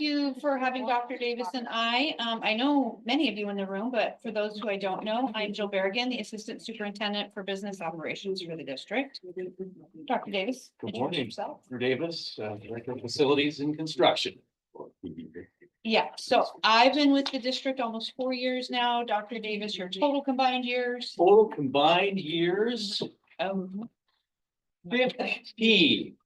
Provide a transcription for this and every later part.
you for having Dr. Davis and I know many of you in the room, but for those who I don't know, I'm Jill Barragan, the Assistant Superintendent for Business Operations for the district. Dr. Davis, Good introduce morning, yourself. Dr. Davis, Director of Facilities and Construction. Yeah, so I've been with the district almost 4 years now. Dr. Davis, your total combined years? Total combined years, 50.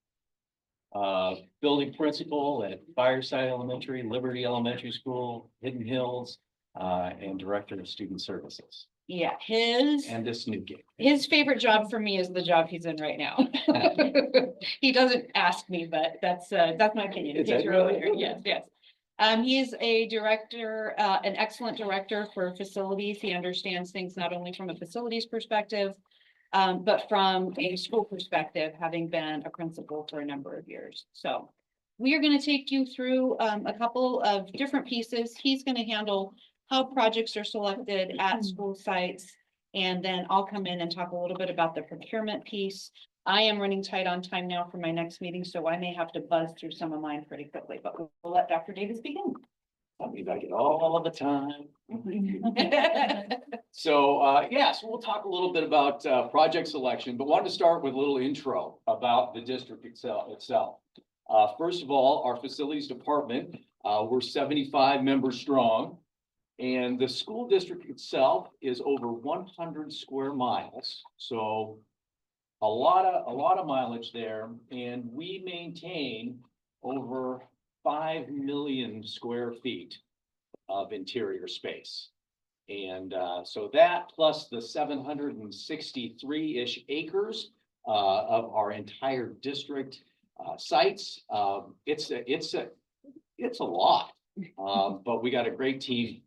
Building principal at Fireside Elementary, Liberty Elementary School, Hidden Hills, and Director of Student Services. Yeah, And this new gig. his favorite job for me is the job he's in right now. He doesn't ask me, but that's my opinion. In case you're wondering. Yes, yes. He's a director, an excellent director for facilities. He understands things not only from a facilities perspective, but from a school perspective, having been a principal for a number of years. So we are going to take you through a couple of different pieces. He's going to handle how projects are selected at school sites. And then I'll come in and talk a little bit about the procurement piece. I am running tight on time now for my next meeting, so I may have to buzz through some of mine pretty quickly, but we'll let Dr. Davis begin. I'll be back at all of the time. So, yes, we'll talk a little bit about project selection, but wanted to start with a little intro about the district itself. First of all, our facilities department, we're 75 members strong. And the school district itself is over 100 square miles. So a lot of mileage there. And we maintain over 5 million square feet of interior space. And so that plus the 763-ish acres of our entire district sites, it's a lot. But we got a great team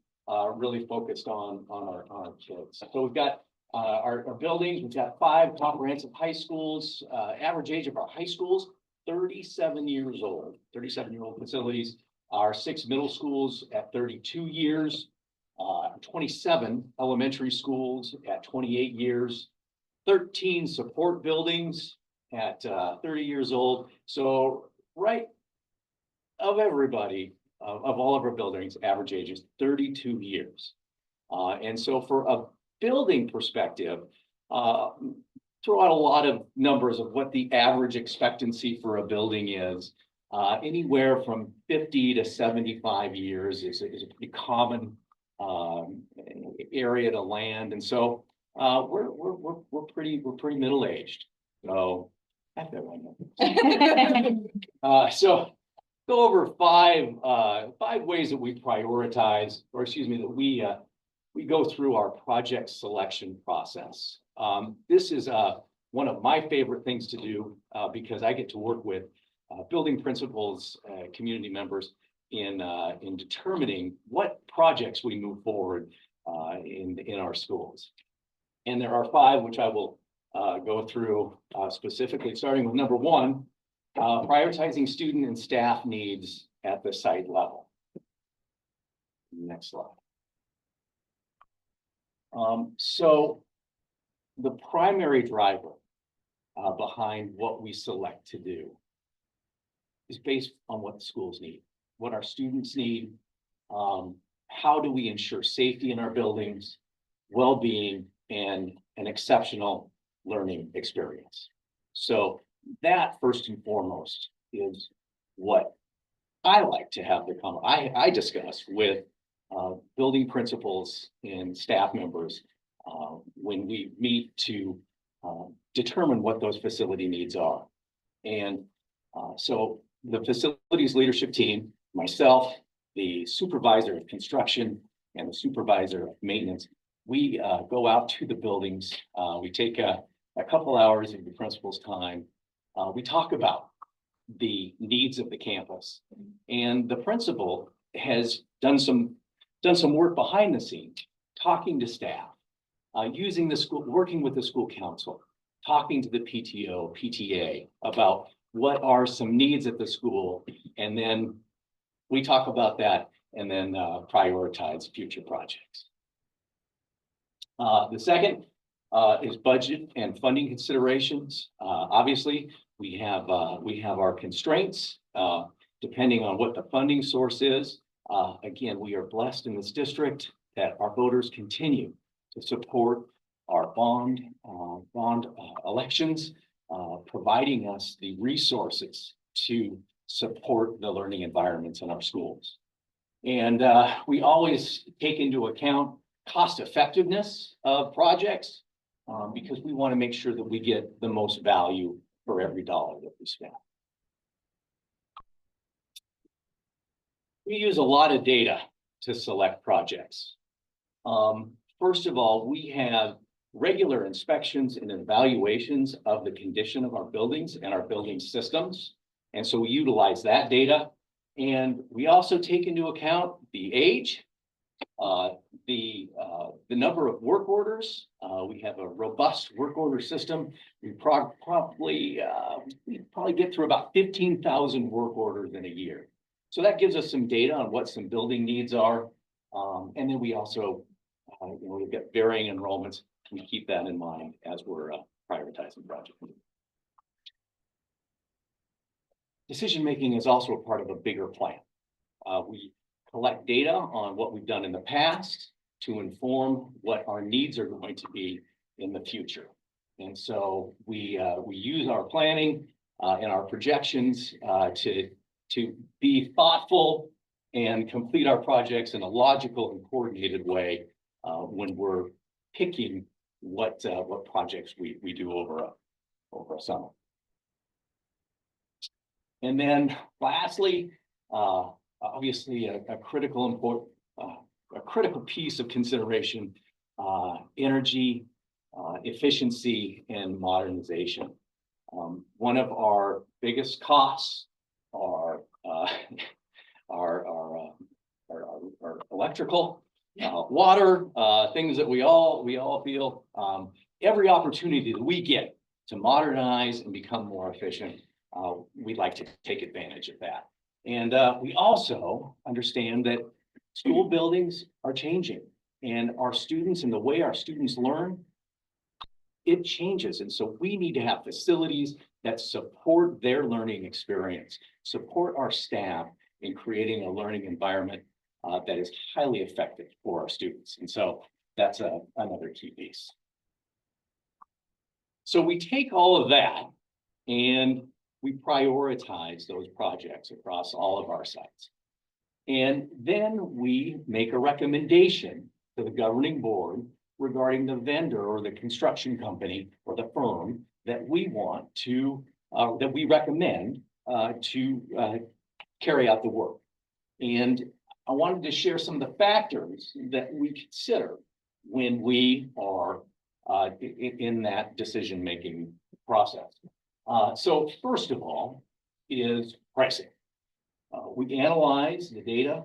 really focused on our kids. So we've got our buildings, we've got 5 comprehensive high schools, average age of our high schools, 37 years old, 37-year-old facilities. Our 6 middle schools at 32 years, 27 elementary schools at 28 years, 13 support buildings at 30 years old. So right of everybody, of all of our buildings, average age is 32 years. And so for a building perspective, throw out a lot of numbers of what the average expectancy for a building is. Anywhere from 50 to 75 years is a pretty common area to land. And so we're pretty middle-aged. So I feel right. So go over five ways that we prioritize, or excuse me, that we go through our project selection process. This is one of my favorite things to do because I get to work with building principals, community members in determining what projects we move forward in our schools. And there are 5, which I will go through specifically, starting with number 1. Prioritizing student and staff needs at the site level. Next slide. So the primary driver behind what we select to do is based on what the schools need, what our students need, how do we ensure safety in our buildings, well-being, and an exceptional learning experience. So that first and foremost is what I like to have I discuss with building principals and staff members when we meet to determine what those facility needs are. And so the facilities leadership team, myself, the supervisor of construction, and the supervisor of maintenance, we go out to the buildings. We take a couple hours of the principal's time. We talk about the needs of the campus, and the principal has done some work behind the scenes, talking to staff, using the school, working with the school council, talking to the PTO, PTA about what are some needs at the school, and then we talk about that and then prioritize future projects. The second is budget and funding considerations. Obviously, we have our constraints. depending on what the funding source is. Again, we are blessed in this district that our voters continue to support our bond elections, providing us the resources to support the learning environments in our schools. And we always take into account cost effectiveness of projects because we want to make sure that we get the most value for every dollar that we spend. We use a lot of data to select projects. First of all, we have regular inspections and evaluations of the condition of our buildings and our building systems. And so we utilize that data. And we also take into account the age, the number of work orders. We have a robust work order system. We probably get through about 15,000 work orders in a year. So that gives us some data on what some building needs are. And then we also, we've got varying enrollments. We keep that in mind as we're prioritizing projects. Decision-making is also a part of a bigger plan. We collect data on what we've done in the past to inform what our needs are going to be in the future. And so we use our planning and our projections to be thoughtful and complete our projects in a logical and coordinated way when we're picking what projects we do over a summer. And then lastly, obviously a critical piece of consideration, energy efficiency and modernization. One of our biggest costs are electrical, water, things that we all feel. Every opportunity that we get to modernize and become more efficient, we'd like to take advantage of that. And we also understand that school buildings are changing, and our students and the way our students learn, it changes. And so we need to have facilities that support their learning experience, support our staff in creating a learning environment that is highly effective for our students. And so that's another key piece. So we take all of that and we prioritize those projects across all of our sites. And then we make a recommendation to the governing board regarding the vendor or the construction company or the firm that we want to, that we recommend to carry out the work. And I wanted to share some of the factors that we consider when we are in that decision-making process. So first of all is pricing. We analyze the data,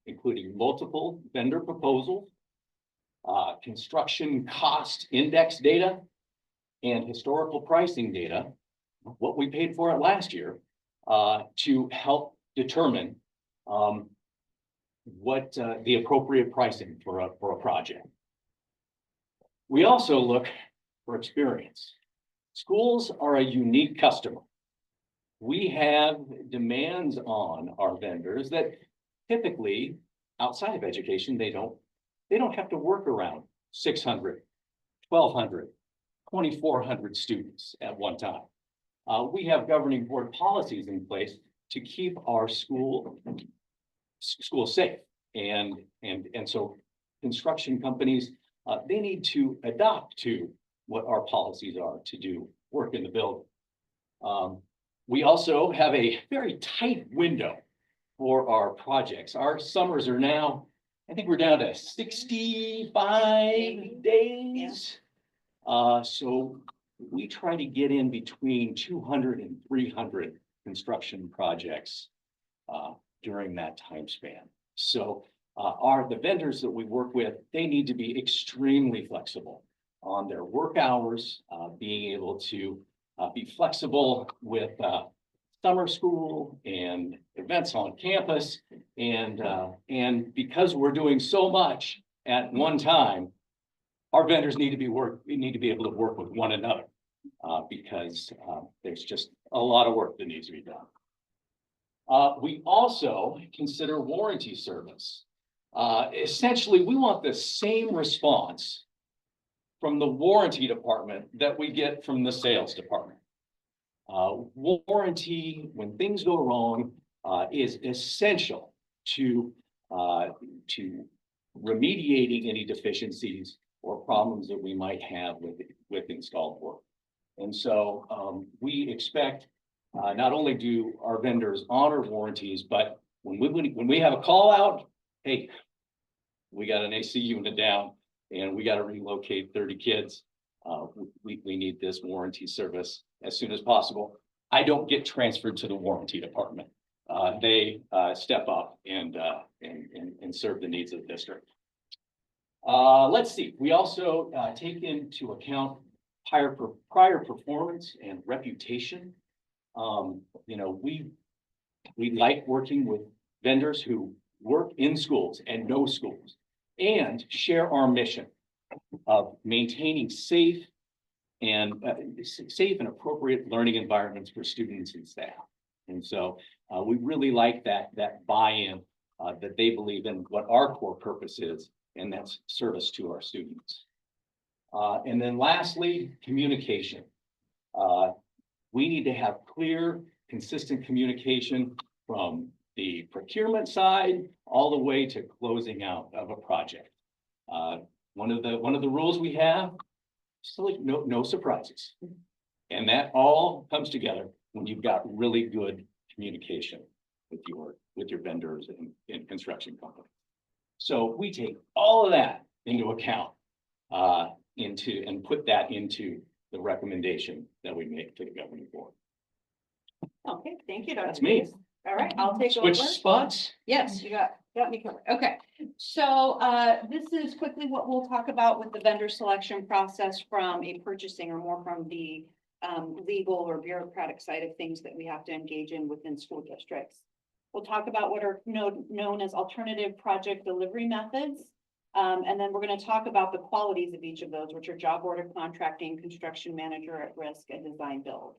including multiple vendor proposals, construction cost index data, and historical pricing data, what we paid for it last year, to help determine what the appropriate pricing for a project. We also look for experience. Schools are a unique customer. We have demands on our vendors that typically outside of education, they don't have to work around 600, 1,200, 2,400 students at one time. We have governing board policies in place to keep our school safe. And so construction companies, they need to adopt to what our policies are to do work in the building. We also have a very tight window for our projects. Our summers are now, I think we're down to 65 days. So we try to get in between 200 and 300 construction projects during that time span. So the vendors that we work with, they need to be extremely flexible on their work hours, being able to be flexible with summer school and events on campus. And because we're doing so much at one time, our vendors need to be able to work with one another because there's just a lot of work that needs to be done. We also consider warranty service. Essentially, we want the same response from the warranty department that we get from the sales department. Warranty, when things go wrong, is essential to remediating any deficiencies or problems that we might have with installed work. And so we expect not only do our vendors honor warranties, but when we have a call out, hey, we got an AC unit down and we got to relocate 30 kids. We need this warranty service as soon as possible. I don't get transferred to the warranty department. They step up and serve the needs of the district. Let's see. We also take into account prior performance and reputation. You know, we like working with vendors who work in schools and know schools and share our mission of maintaining safe and appropriate learning environments for students and staff. And so we really like that buy-in that they believe in what our core purpose is, and that's service to our students. And then lastly, communication. We need to have clear, consistent communication from the procurement side all the way to closing out of a project. One of the rules we have, still no surprises. And that all comes together when you've got really good communication with your vendors and construction companies. So we take all of that into account and put that into the recommendation that we make to the governing board. Okay, thank you, Dr. That's me. Davis. All right, I'll take over. Switch spots. Yes, you got me covered. Okay, so this is quickly what we'll talk about with the vendor selection process from a purchasing or more from the legal or bureaucratic side of things that we have to engage in within school districts. We'll talk about what are known as alternative project delivery methods. And then we're going to talk about the qualities of each of those, which are job order contracting, construction manager at risk, and design build.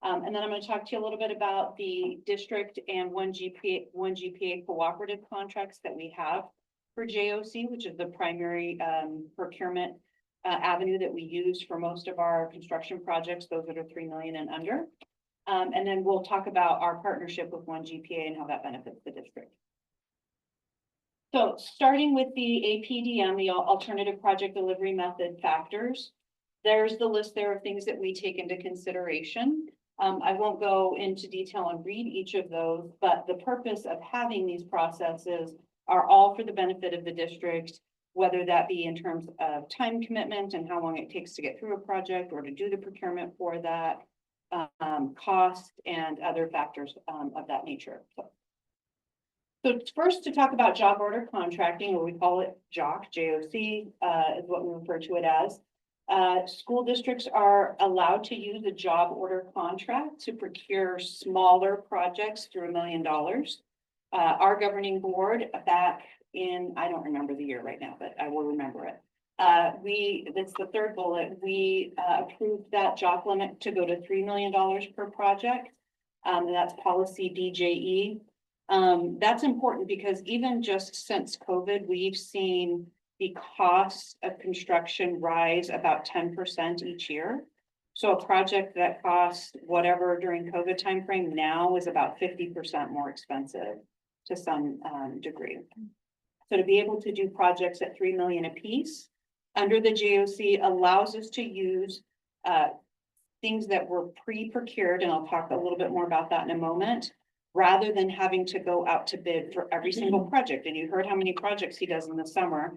And then I'm going to talk to you a little bit about the district and one GPA cooperative contracts that we have for JOC, which is the primary procurement avenue that we use for most of our construction projects, those that are 3 million and under. And then we'll talk about our partnership with one GPA and how that benefits the district. So starting with the APDM, the alternative project delivery method factors, there's the list there of things that we take into consideration. I won't go into detail and read each of those, but the purpose of having these processes are all for the benefit of the district, whether that be in terms of time commitment and how long it takes to get through a project or to do the procurement for that, cost and other factors of that nature. So first, to talk about job order contracting, or we call it JOC, JOC is what we refer to it as. School districts are allowed to use a job order contract to procure smaller projects through $1 million. Our governing board back in, I don't remember the year right now, but I will remember it. That's the third bullet. We approved that job limit to go to $3 million per project. And that's policy DJE. That's important because even just since COVID, we've seen the cost of construction rise about 10% each year. So a project that cost whatever during COVID timeframe now is about 50% more expensive to some degree. So to be able to do projects at 3 million a piece under the JOC allows us to use things that were pre-procured, and I'll talk a little bit more about that in a moment, rather than having to go out to bid for every single project. And you heard how many projects he does in the summer,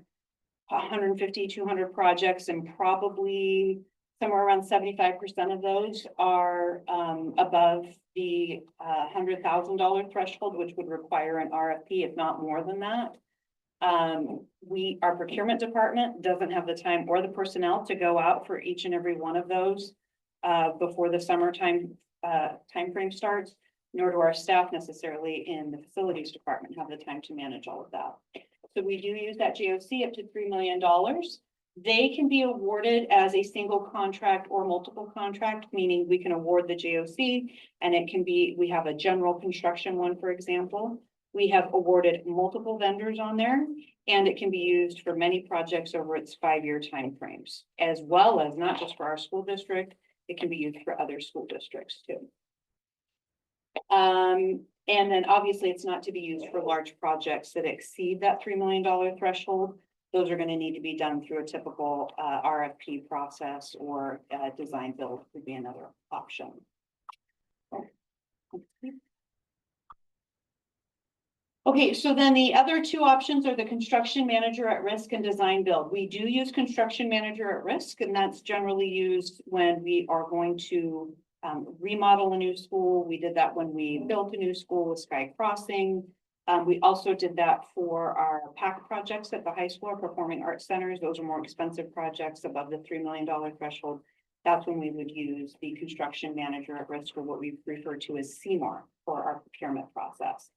150, 200 projects, and probably somewhere around 75% of those are above the $100,000 threshold, which would require an RFP, if not more than that. Our procurement department doesn't have the time or the personnel to go out for each and every one of those before the summertime timeframe starts, nor do our staff necessarily in the facilities department have the time to manage all of that. So we do use that JOC up to $3 million. They can be awarded as a single contract or multiple contract, meaning we can award the JOC and it can be, we have a general construction one, for example. We have awarded multiple vendors on there and it can be used for many projects over its 5-year timeframes, as well as not just for our school district, it can be used for other school districts too. And then obviously it's not to be used for large projects that exceed that $3 million threshold. Those are going to need to be done through a typical RFP process, or design build would be another option. Okay, so then the other two options are the construction manager at risk and design build. We do use construction manager at risk, and that's generally used when we are going to remodel a new school. We did that when we built a new school with Sky Crossing. We also did that for our PAC projects at the high school, performing arts centers. Those are more expensive projects above the $3 million threshold. That's when we would use the construction manager at risk, or what we refer to as CMAR, for our procurement process.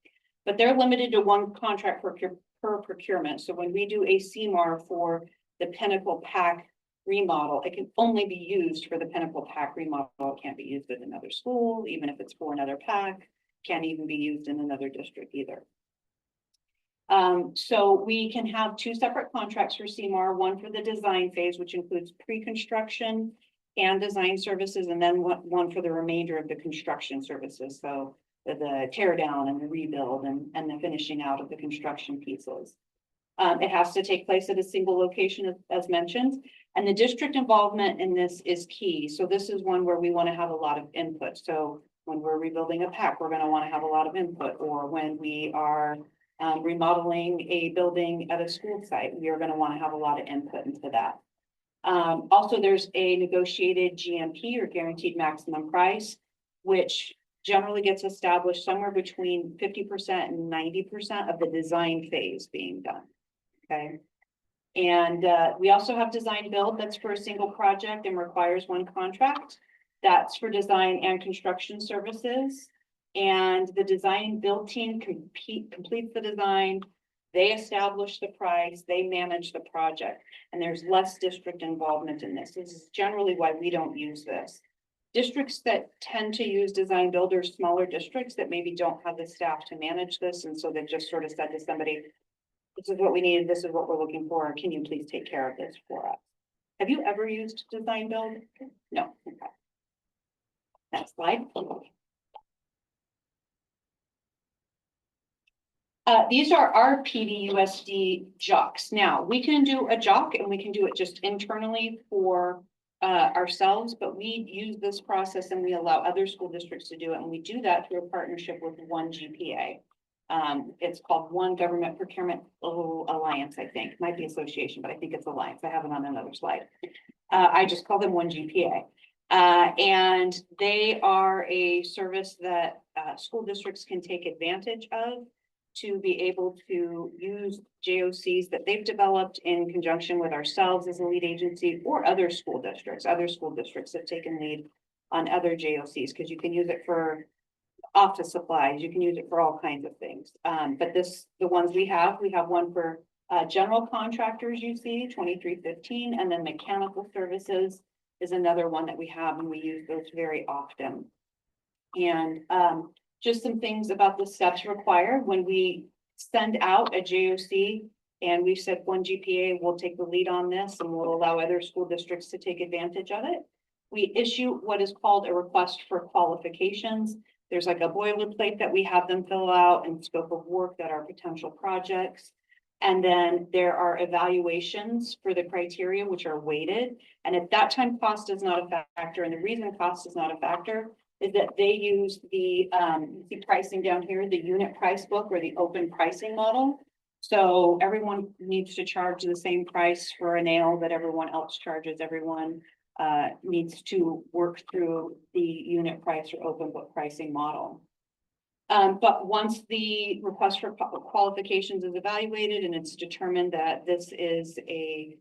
But they're limited to one contract per procurement. So when we do a CMAR for the Pinnacle PAC remodel, it can only be used for the Pinnacle PAC remodel. It can't be used at another school, even if it's for another PAC. Can't even be used in another district either. So we can have two separate contracts for CMAR, one for the design phase, which includes pre-construction and design services, and then one for the remainder of the construction services. So the tear down and the rebuild and the finishing out of the construction pieces. It has to take place at a single location, as mentioned, and the district involvement in this is key. So this is one where we want to have a lot of input. So when we're rebuilding a PAC, we're going to want to have a lot of input, or when we are remodeling a building at a school site, we are going to want to have a lot of input into that. Also, there's a negotiated GMP, or guaranteed maximum price, which generally gets established somewhere between 50% and 90% of the design phase being done. Okay. And we also have design build, that's for a single project and requires one contract. That's for design and construction services. And the design build team completes the design. They establish the price, they manage the project, and there's less district involvement in this. This is generally why we don't use this. Districts that tend to use design builders, smaller districts that maybe don't have the staff to manage this. And so they just sort of said to somebody, this is what we need, this is what we're looking for. Can you please take care of this for us? Have you ever used design build? No. Okay. Next slide. These are our PVUSD JOCs. Now, we can do a JOC and we can do it just internally for ourselves, but we use this process and we allow other school districts to do it. And we do that through a partnership with One GPA. It's called One Government Procurement Alliance, I think. Might be association, but I think it's alliance. I have it on another slide. I just call them One GPA. And they are a service that school districts can take advantage of to be able to use JOCs that they've developed in conjunction with ourselves as a lead agency, or other school districts. Other school districts have taken lead on other JOCs, because you can use it for office supplies, you can use it for all kinds of things. But the ones we have one for general contractors, you see, 2315, and then mechanical services is another one that we have, and we use those very often. And just some things about the steps required when we send out a JOC, and we've said One GPA will take the lead on this and will allow other school districts to take advantage of it. We issue what is called a request for qualifications. There's like a boilerplate that we have them fill out, and scope of work that are potential projects. And then there are evaluations for the criteria, which are weighted. And at that time, cost is not a factor. And the reason cost is not a factor is that they use the pricing down here, the unit price book, or the open pricing model. So everyone needs to charge the same price for a nail that everyone else charges. Everyone needs to work through the unit price or open book pricing model. But once the request for qualifications is evaluated and it's determined that this is a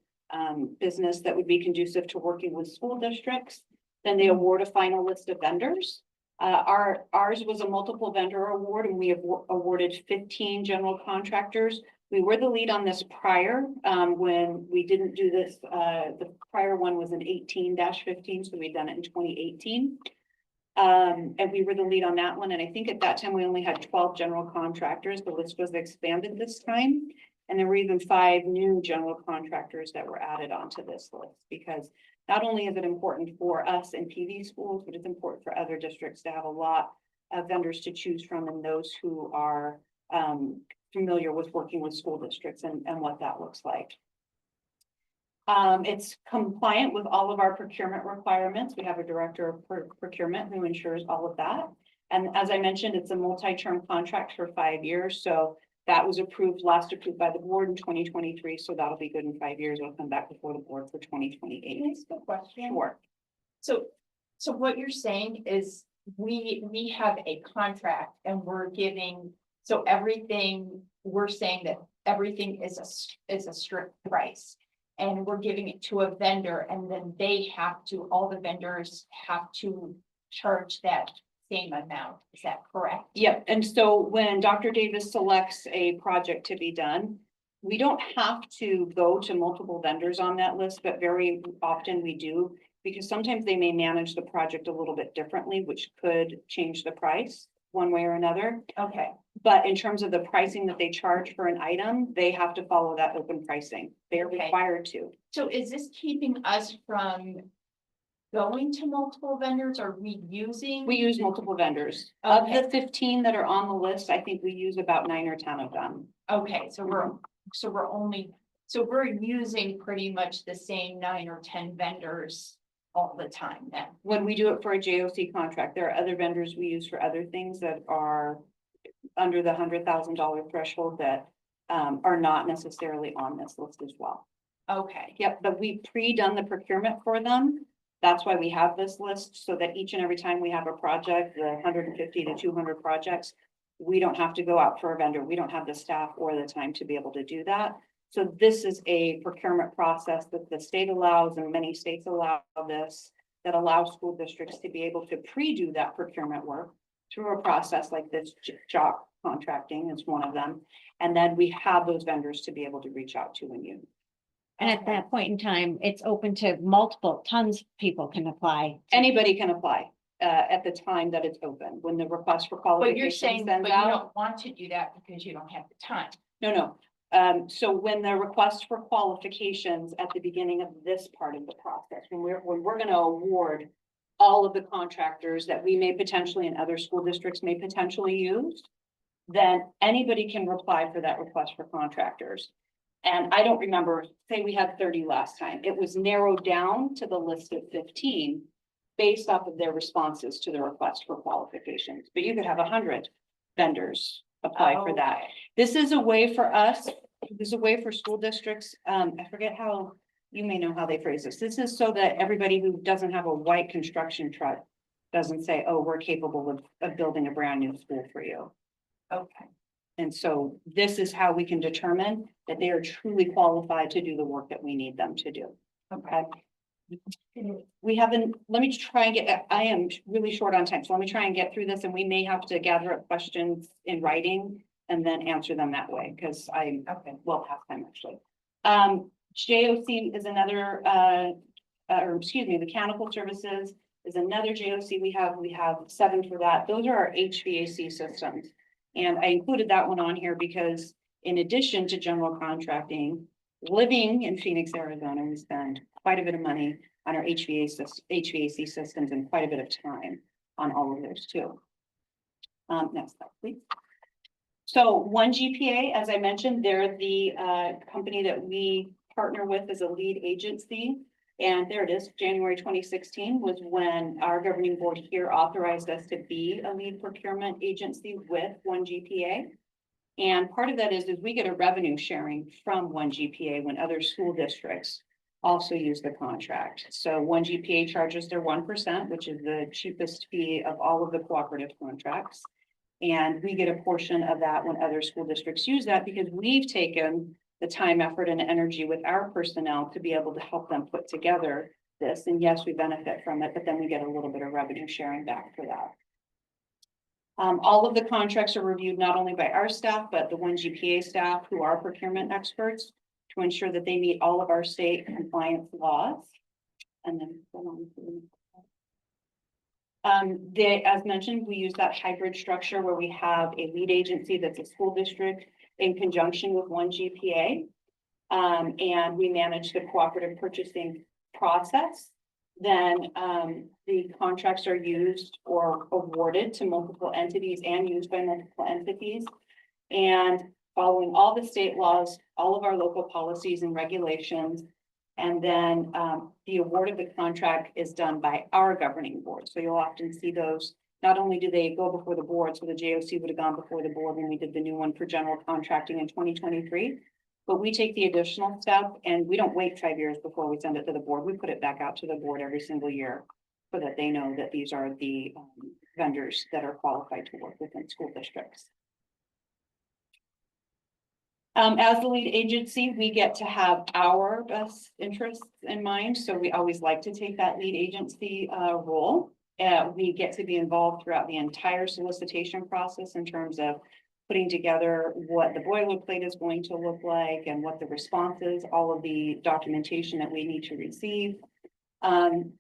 business that would be conducive to working with school districts, then they award a final list of vendors. Ours was a multiple vendor award, and we have awarded 15 general contractors. We were the lead on this prior, when we didn't do this, the prior one was an 18-15, so we'd done it in 2018. And we were the lead on that one, and I think at that time we only had 12 general contractors. The list was expanded this time. And there were even 5 new general contractors that were added onto this list, because not only is it important for us in PV schools, but it's important for other districts to have a lot of vendors to choose from, and those who are familiar with working with school districts and what that looks like. It's compliant with all of our procurement requirements. We have a director of procurement who ensures all of that. And as I mentioned, it's a multi-term contract for 5 years. So that was last approved by the board in 2023. So that'll be good in 5 years. It'll come back before the board for 2028. Can I ask a question? Sure. So what you're saying is we have a contract and we're giving, so everything, we're saying that everything is a strict price. And we're giving it to a vendor, and then all the vendors have to charge that same amount. Is that correct? Yep. And so when Dr. Davis selects a project to be done, we don't have to go to multiple vendors on that list, but very often we do, because sometimes they may manage the project a little bit differently, which could change the price one way or another. Okay, But in terms of the pricing that they charge for an item, they have to follow that open pricing. They're Okay. required to. so is this keeping us from going to multiple vendors, or reusing? We use multiple vendors. Of Okay. the 15 that are on the list, I think we use about 9 or 10 of them. Okay, so we're using pretty much the same 9 or 10 vendors all the time then. When we do it for a JOC contract, there are other vendors we use for other things that are under the $100,000 threshold that are not necessarily on this list as well. Okay, Yep, but we pre-done the procurement for them. That's why we have this list, so that each and every time we have a project, the 150 to 200 projects, we don't have to go out for a vendor. We don't have the staff or the time to be able to do that. So this is a procurement process that the state allows, and many states allow this, that allows school districts to be able to pre-do that procurement work through a process like this. Job contracting is one of them. And then we have those vendors to be able to reach out to and use. And at that point in time, it's open to multiple, tons of people can apply. Anybody can apply at the time that it's open, when the request for but qualification you're saying, sends but you out. don't want to do that because you don't have the time. No. So when the request for qualifications at the beginning of this part of the process, when we're gonna award all of the contractors that we may potentially and other school districts may potentially use, then anybody can apply for that request for contractors. And I don't remember, say we had 30 last time, it was narrowed down to the list of 15 based off of their responses to the request for qualifications, but you could have 100 vendors apply for that. Okay. This is a way for us, this is a way for school districts, I forget how, you may know how they phrase this. This is so that everybody who doesn't have a white construction truck doesn't say, oh, we're capable of building a brand new school for you. Okay, And so this is how we can determine that they are truly qualified to do the work that we need them to do. okay. We haven't, let me try and get, I am really short on time, so let me try and get through this, and we may have to gather up questions in writing and then answer them that way, because I, Okay. well, past time actually. JOC is another, or excuse me, mechanical services is another JOC we have 7 for that. Those are our HVAC systems. And I included that one on here because in addition to general contracting, living in Phoenix, Arizona, we spend quite a bit of money on our HVAC systems and quite a bit of time on all of those too. Next slide, please. So 1GPA, as I mentioned, they're the company that we partner with as a lead agency. And there it is, January 2016 was when our governing board here authorized us to be a lead procurement agency with 1GPA. And part of that is we get a revenue sharing from 1GPA when other school districts also use the contract. So 1GPA charges their 1%, which is the cheapest fee of all of the cooperative contracts. And we get a portion of that when other school districts use that, because we've taken the time, effort, and energy with our personnel to be able to help them put together this. And yes, we benefit from it, but then we get a little bit of revenue sharing back for that. All of the contracts are reviewed not only by our staff, but the one GPA staff who are procurement experts to ensure that they meet all of our state compliance laws. And then go on to the as mentioned, we use that hybrid structure where we have a lead agency that's a school district in conjunction with one GPA. And we manage the cooperative purchasing process. Then the contracts are used or awarded to multiple entities and used by multiple entities. And following all the state laws, all of our local policies and regulations. And then the award of the contract is done by our governing board. So you'll often see those. Not only do they go before the board, so the JOC would have gone before the board when we did the new one for general contracting in 2023. But we take the additional step and we don't wait 5 years before we send it to the board. We put it back out to the board every single year so that they know that these are the vendors that are qualified to work within school districts. As the lead agency, we get to have our best interests in mind. So we always like to take that lead agency role. We get to be involved throughout the entire solicitation process in terms of putting together what the boilerplate is going to look like and what the response is, all of the documentation that we need to receive. And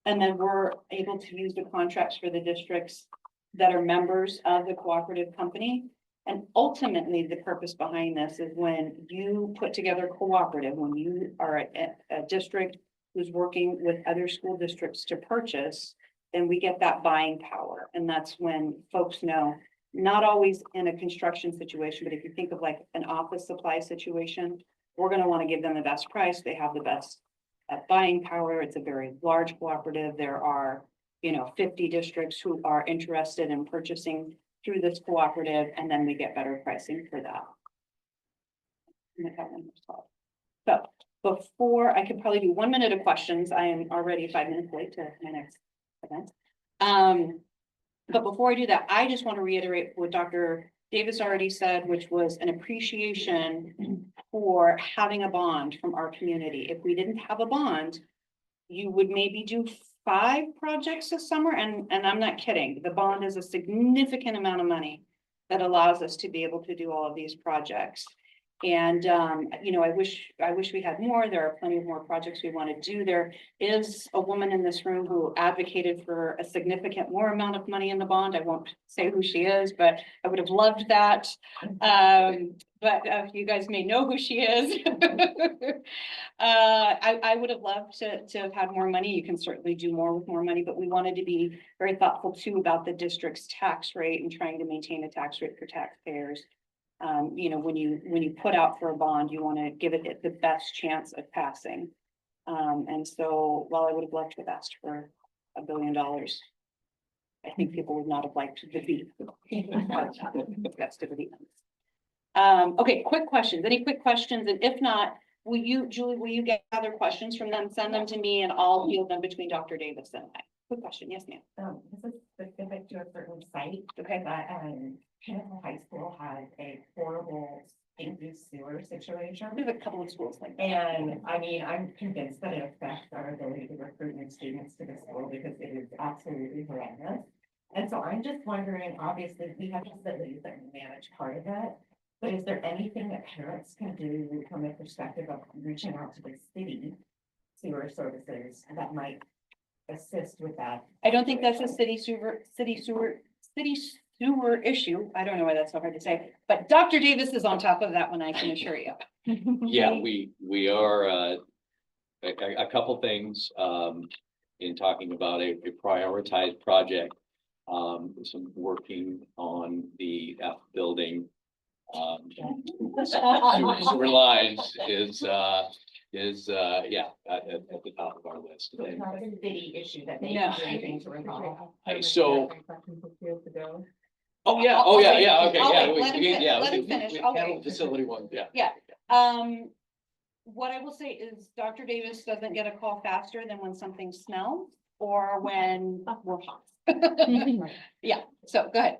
then we're able to use the contracts for the districts that are members of the cooperative company. And ultimately, the purpose behind this is when you put together cooperative, when you are a district who's working with other school districts to purchase, then we get that buying power. And that's when folks know, not always in a construction situation, but if you think of like an office supply situation, we're going to want to give them the best price. They have the best buying power. It's a very large cooperative. There are, 50 districts who are interested in purchasing through this cooperative, and then we get better pricing for that. So before I could probably do 1 minute of questions, I am already 5 minutes late to my next event. But before I do that, I just want to reiterate what Dr. Davis already said, which was an appreciation for having a bond from our community. If we didn't have a bond, you would maybe do 5 projects this summer. And I'm not kidding. The bond is a significant amount of money that allows us to be able to do all of these projects. And, I wish we had more. There are plenty of more projects we want to do. There is a woman in this room who advocated for a significant more amount of money in the bond. I won't say who she is, but I would have loved that. But you guys may know who she is. I would have loved to have had more money. You can certainly do more with more money, but we wanted to be very thoughtful too about the district's tax rate and trying to maintain a tax rate for taxpayers. When you put out for a bond, you want to give it the best chance of passing. And so while I would have loved to have asked for $1 billion, I think people would not have liked the beat. That's to be honest. Okay, quick questions. Any quick questions? And if not, Julie, will you gather questions from them, send them to me, and I'll field them between Dr. Davis and I. Quick question. Yes, ma'am. This is specific to a certain site. Okay. But Pinnacle High School has a horrible stinky sewer situation. We have a couple of schools like that. And I'm convinced that it affects our ability to recruit new students to the school because it is absolutely horrendous. And so I'm just wondering, obviously, we have facilities that manage part of it. But is there anything that parents can do from the perspective of reaching out to the city sewer services that might assist with that? I don't think that's a city sewer issue. I don't know why that's so hard to say, but Dr. Davis is on top of that one, I can assure you. Yeah, we are, a couple things, in talking about a prioritized project. Some working on the F building. Sewer lines is yeah, at the top of our list. So it's not a city issue that they No. can do anything to resolve. Oh, yeah, okay, I'll yeah. wait, let him fin- let him finish. I'll handle wait. Facility one, yeah. Yeah, what I will say is Dr. Davis doesn't get a call faster than when something smells or when we're hot. Yeah, so go ahead.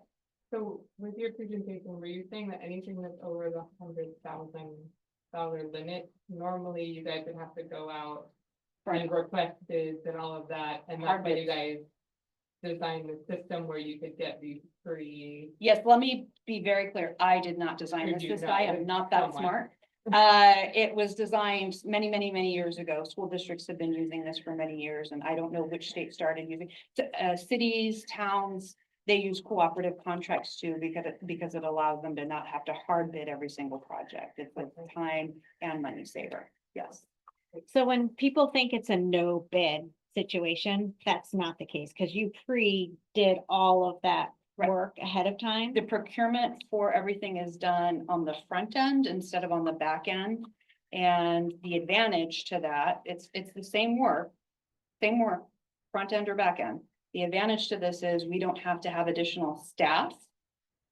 So with your presentation, were you saying that anything that's over the $100,000 limit, normally you guys would have to go out and request bids and all of that, and that's why you guys designed the system where you could get these Yes, let me be very clear. I did not design You this. do This not, guy, I'm it's not that someone. smart. It was designed many years ago. School districts have been using this for many years, and I don't know which state started using. Cities, towns, they use cooperative contracts too, because it allows them to not have to hard bid every single project. It's a time and money saver. Yes. So when people think it's a no bid situation, that's not the case, because you did all of that Right. work ahead of time. The procurement for everything is done on the front end instead of on the back end. And the advantage to that, it's the same work, front end or back end. The advantage to this is we don't have to have additional staff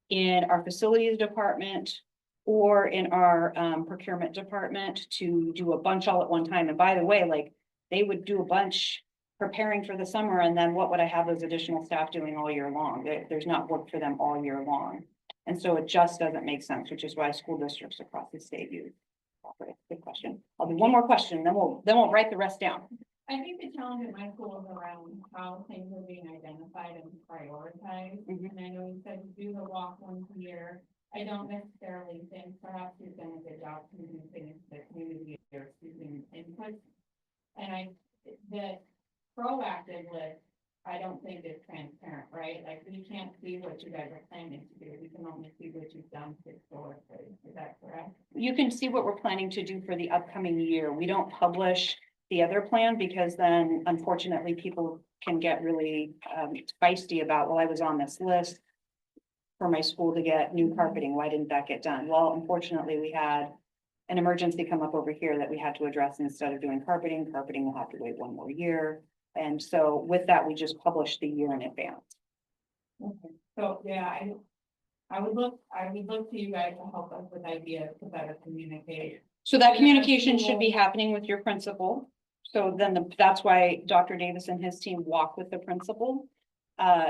in our facilities department or in our procurement department to do a bunch all at one time. And by the way, like, they would do a bunch preparing for the summer, and then what would I have those additional staff doing all year long? There's not work for them all year long. And so it just doesn't make sense, which is why school districts across the state use. Good question. I'll do one more question, then we'll write the rest down. I think the challenge at my school is around how things are being identified and prioritized. Mhm. And I know you said do the walk once a year. I don't necessarily think perhaps you've done a good job convincing the community or seeking input. And the proactive list, I don't think is transparent, right? Like, we can't see what you guys are planning to do. We can only see what you've done historically. Is that correct? You can see what we're planning to do for the upcoming year. We don't publish the other plan because then unfortunately people can get really feisty about, well, I was on this list for my school to get new carpeting. Why didn't that get done? Well, unfortunately, we had an emergency come up over here that we had to address. Instead of doing carpeting will have to wait one more year. And so with that, we just published the year in advance. Okay. So, yeah, I would look to you guys to help us with ideas to better communicate. So that Yeah, communication should be cool. happening with your principal. So then that's why Dr. Davis and his team walk with the principal.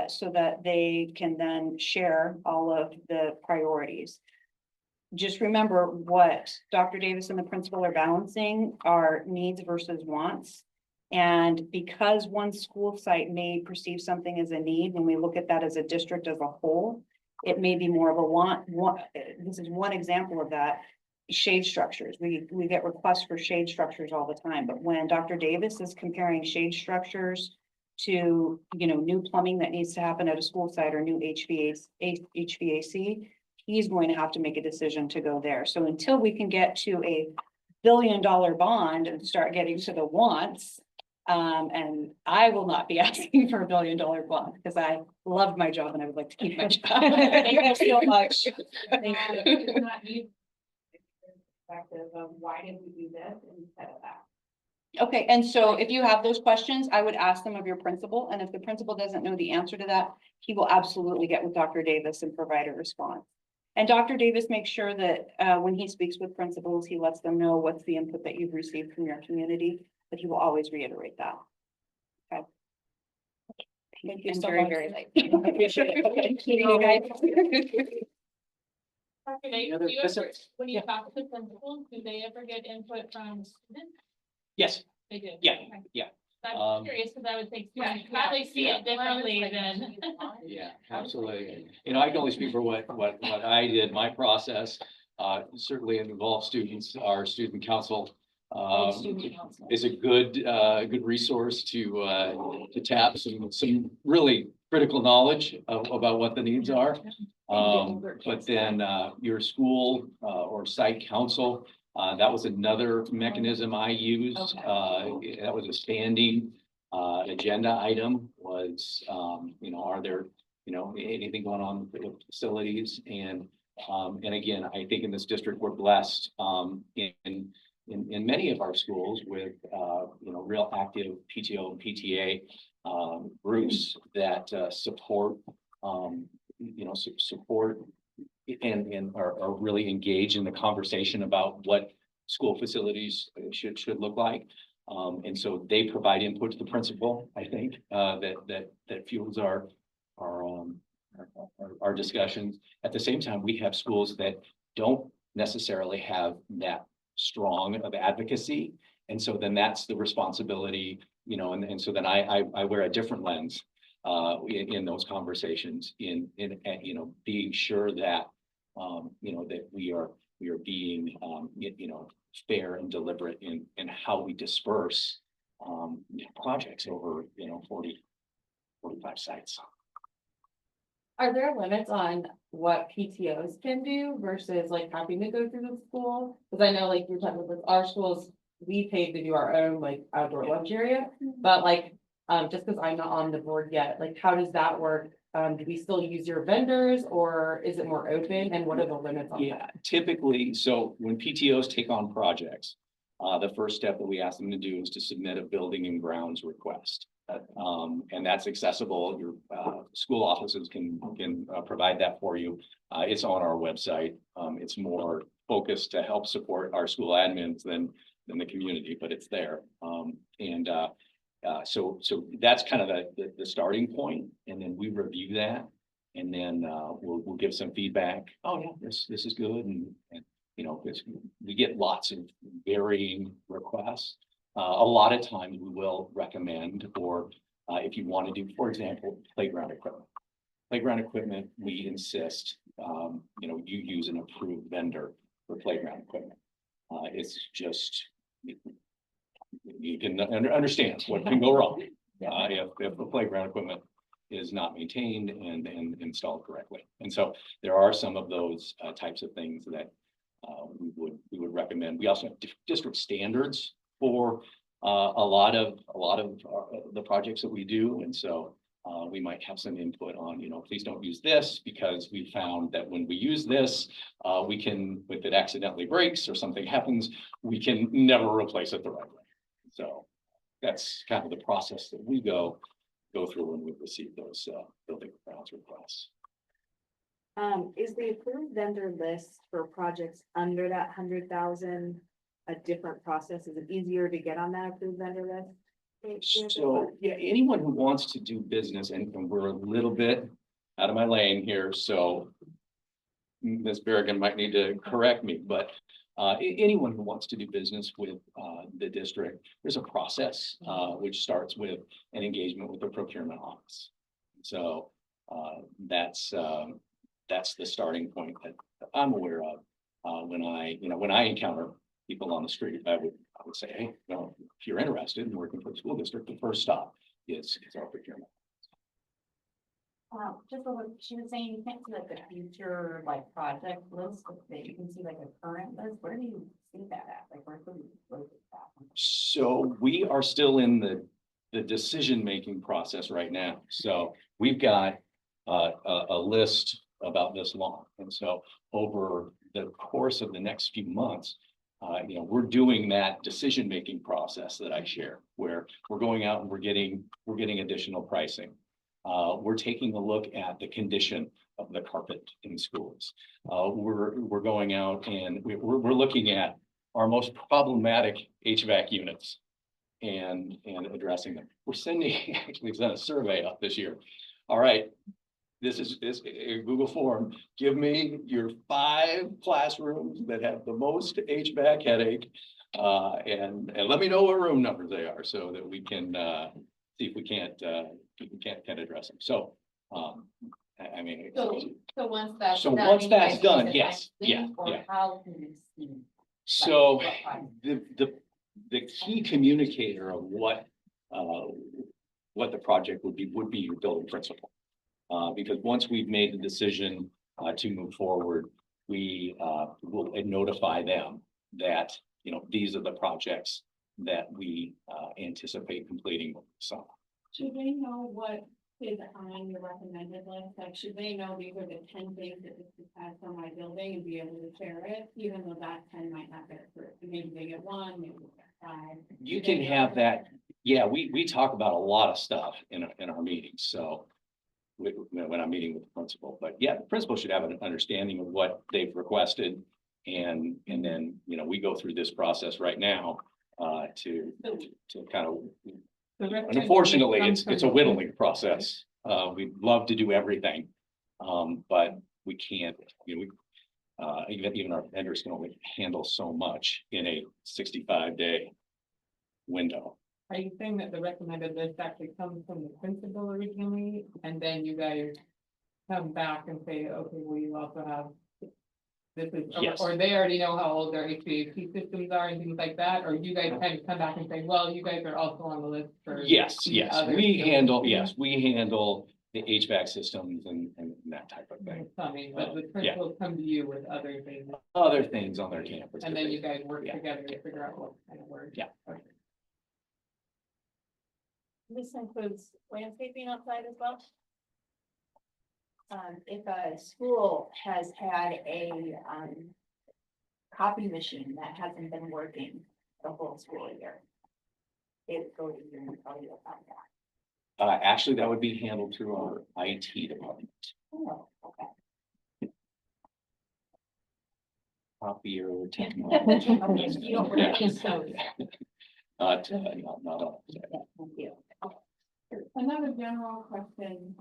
So that they can then share all of the priorities. Just remember what Dr. Davis and the principal are balancing are needs versus wants. And because one school site may perceive something as a need, when we look at that as a district as a whole, it may be more of a want. This is one example of that. Shade structures. We get requests for shade structures all the time, but when Dr. Davis is comparing shade structures to, new plumbing that needs to happen at a school site or new HVAC, he's going to have to make a decision to go there. So until we can get to $1 billion bond and start getting to the wants, and I will not be asking for $1 billion bond because I love my job and I would like to keep my job. Thank you so much. It's not you. Perspective of why did we do this instead of that? Okay, and so if you have those questions, I would ask them of your principal, and if the principal doesn't know the answer to that, he will absolutely get with Dr. Davis and provide a response. And Dr. Davis makes sure that when he speaks with principals, he lets them know what's the input that you've received from your community, but he will always reiterate that. Okay. Thank you so much. Very late. I appreciate it. Okay, thank you guys. Any other visits? When you Yeah. talk to principals, do they ever get input from students? Yes, They do. yeah, Okay. yeah. I'm curious, because I would think, Yeah, students probably see yeah. it differently than. Yeah, absolutely. I can only speak for what I did, my process, certainly involves students, our student council. Is a good resource to tap some really critical knowledge about what the needs are. But then, your school, or site council, that was another mechanism I used. That was a standing, agenda item was, are there, anything going on with the facilities? And again, I think in this district, we're blessed, in many of our schools with, real active PTO and PTA, groups that, support, support and are really engaged in the conversation about what school facilities should look like. And so they provide input to the principal, I think, that fuels our discussions. At the same time, we have schools that don't necessarily have that strong of advocacy. And so then that's the responsibility, and so then I wear a different lens. in those conversations, you know, being sure that, you know, that we are being, you know, fair and deliberate in how we disperse, projects over, you know, 45 sites. Are there limits on what PTOs can do versus like having to go through the school? Cause I know like you're talking with our schools, we paid to do our own like outdoor lunch area, but like, just cause I'm not on the board yet, like how does that work? Do we still use your vendors or is it more open and what are the limits on Yeah, that? typically, so when PTOs take on projects, the first step that we ask them to do is to submit a building and grounds request. And that's accessible. Your school offices can provide that for you. It's on our website. It's more focused to help support our school admins than the community, but it's there. So that's kind of the starting point, and then we review that. And then we'll give some feedback. Oh, yeah, this is good. And you know, we get lots of varying requests. A lot of times we will recommend, or if you want to do, for example, playground equipment. Playground equipment, we insist, you know, you use an approved vendor for playground equipment. It's just, you can understand what can go wrong if the playground equipment is not maintained and installed correctly. And so there are some of those types of things that we would recommend. We also have district standards for a lot of the projects that we do. And so we might have some input on, you know, please don't use this because we found that when we use this, we can, if it accidentally breaks or something happens, we can never replace it the right way. So that's kind of the process that we go through when we receive those building grounds requests. Is the approved vendor list for projects under that 100,000 a different process? Is it easier to get on that approved vendor list? So, yeah, anyone who wants to do business, and we're a little bit out of my lane here, so Ms. Barragan might need to correct me, but anyone who wants to do business with the district, there's a process which starts with an engagement with the procurement office. So that's the starting point that I'm aware of when I encounter people on the street. I would say, hey, well, if you're interested in working for the school district, the first stop is our procurement. Just what she was saying, you can't see like the future like project list, but you can see like a current list. Where do you see that at? Like where could we look at that? So we are still in the decision-making process right now. So we've got a list about this long. And so over the course of the next few months, you know, we're doing that decision-making process that I share, where we're going out and we're getting additional pricing. We're taking a look at the condition of the carpet in schools. We're going out and we're looking at our most problematic HVAC units and addressing them. We're actually sent a survey up this year. All right, this is a Google form. Give me your 5 classrooms that have the most HVAC headache, and let me know what room numbers they are so that we can see if we can't address them. So, I mean. So once that's So done, once you guys that's done, use it yes, next yeah, week, or yeah. how can you see? So what the key communicator of what the project would be your building principal. Because once we've made the decision to move forward, we will notify them that, you know, these are the projects that we anticipate completing this summer. Should they know what is on your recommended list? Like, should they know these are the 10 things that this has for my building and be able to share it, even though that 10 might not get through? Maybe they get 1, maybe they get 5. You can have that. Yeah, we talk about a lot of stuff in our meetings. So when I'm meeting with the principal, but yeah, the principal should have an understanding of what they've requested. And then, you know, we go through this process right now to kind of, and unfortunately, it's a whittling process. We'd love to do everything, but we can't, you know, even our vendors can only handle so much in a 65-day window. Are you saying that the recommended list actually comes from the principal originally, and then you guys come back and say, okay, well, you also have this is, Yes. or they already know how old their HVAC systems are and things like that, or you guys kind of come back and say, well, you guys are also on the list for. Yes, these yes, other we buildings. handle, yes, we handle the HVAC systems and that type of thing. Plumbing, but the Yeah. principals come to you with other things, Other things on their campus. and that then they- you guys work Yeah. together to figure out what kind of work. Yeah. Okay. This includes landscaping outside as well? If a school has had a, copy machine that hasn't been working the whole school year, it goes to you and tell you about that. Actually, that would be handled through our IT department. Oh, okay. Copier You technology. don't work with those. Not all. Thank you. Another general question,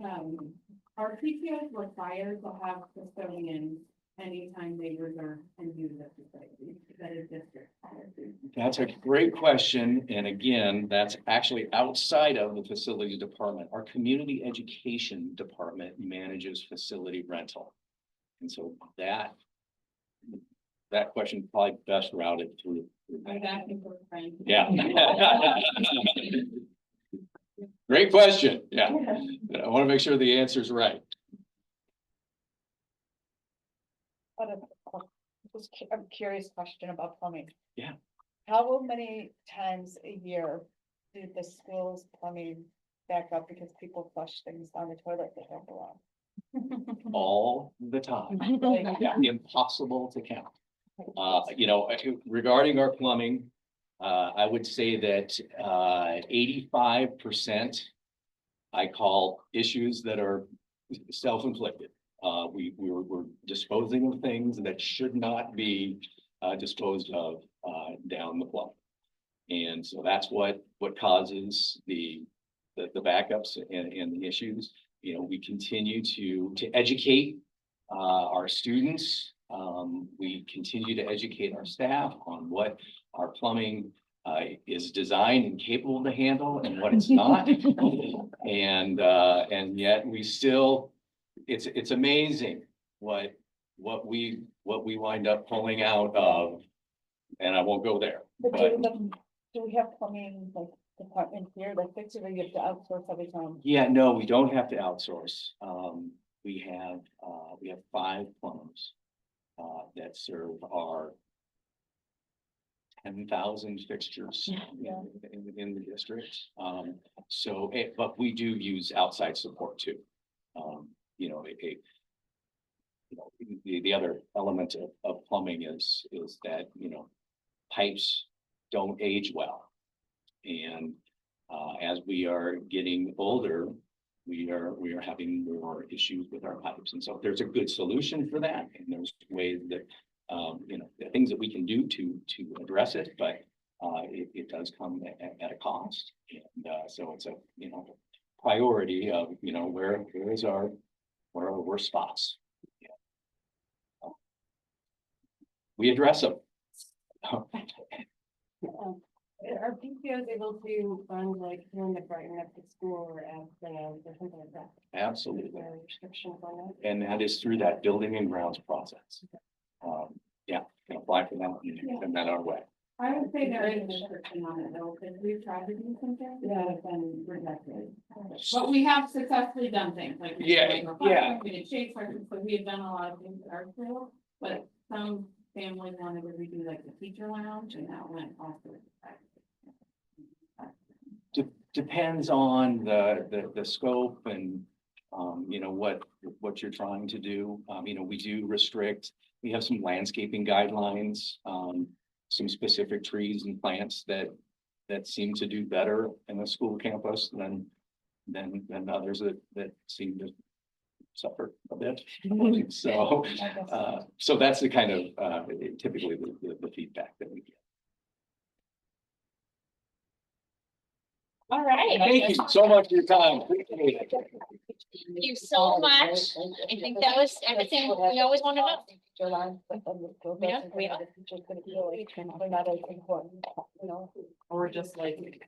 are PTOs required to have custodians anytime they reserve and use the facility? That is district policy. That's a great question. And again, that's actually outside of the facilities department. Our community education department manages facility rental. And so that question probably best routed through. I was asking for a friend. Yeah. Great question. Yeah. I want to make sure the answer is right. I'm curious question about plumbing. Yeah. How many times a year do the school's plumbing back up because people flush things down the toilet that don't belong? All the time. Like, Yeah, impossible to count. Regarding our plumbing, I would say that 85% I call issues that are self-inflicted. We're disposing of things that should not be disposed of down the plumbing. And so that's what causes the backups and the issues. We continue to educate our students. We continue to educate our staff on what our plumbing is designed and capable to handle and what it's not. And yet we still, it's amazing what we wind up pulling out of, and I won't go there. But But do we have plumbing like department here that fix it or you have to outsource every time? yeah, no, we don't have to outsource. We have 5 plumbers that serve our 10,000 fixtures Yeah. in the district. But we do use outside support too. The other element of plumbing is that, pipes don't age well. And as we are getting older, we are having more issues with our pipes. And so if there's a good solution for that, and there's ways that, the things that we can do to address it, but it does come at a cost. And so it's a, priority of, where are our worst spots. Yeah. We address them. Are PTOs able to fund like doing the brightening up the school or add or something like that? Absolutely. Are there restrictions on that? And that is through that building and grounds process. Yeah, can apply for that and send that our way. I would say there is a restriction on it though, because we've tried to do something that have been rejected. But we have successfully done things like. we did Yeah, like reflections, we did shade parking, so we have done a lot of things at our school, but some families wanted to redo like the teacher lounge and that went off the. Depends on the scope and, what you're trying to do. We do restrict, we have some landscaping guidelines, some specific trees and plants that seem to do better in a school campus than others that seem to suffer a bit. So, so that's the kind of, typically the feedback that we get. All right. Thank you so much for your time. Appreciate it. Thank you so much. I think that was everything we always want to know. Or just like.